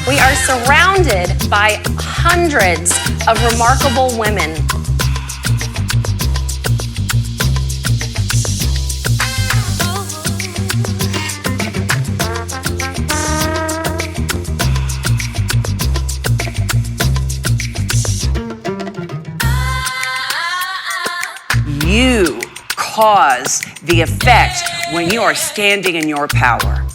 We are surrounded by hundreds of remarkable women. You cause the effect when you are standing in your power.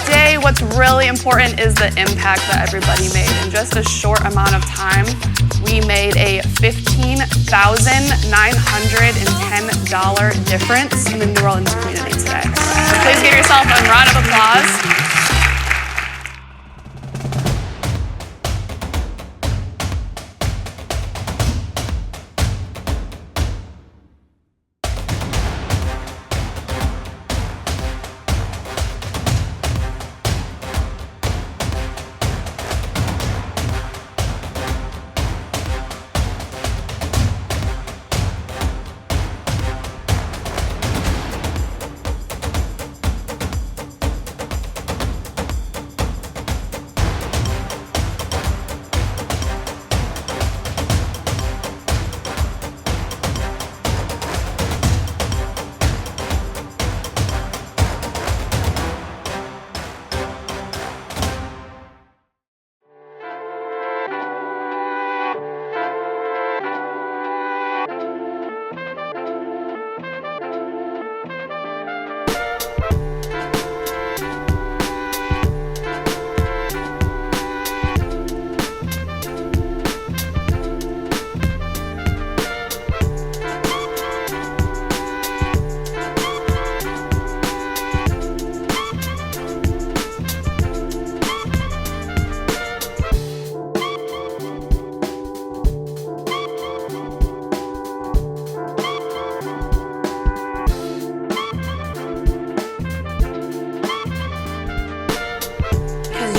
Today, what's really important is the impact that everybody made. In just a short amount of time, we made a $15,910 difference in the New Orleans community today. So please give yourself a round of applause.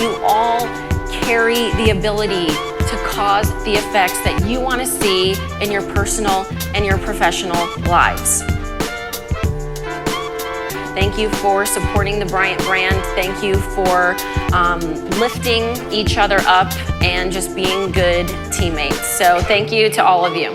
You all carry the ability to cause the effects that you want to see in your personal and your professional lives. Thank you for supporting the Bryant brand. Thank you for lifting each other up and just being good teammates. So thank you to all of you.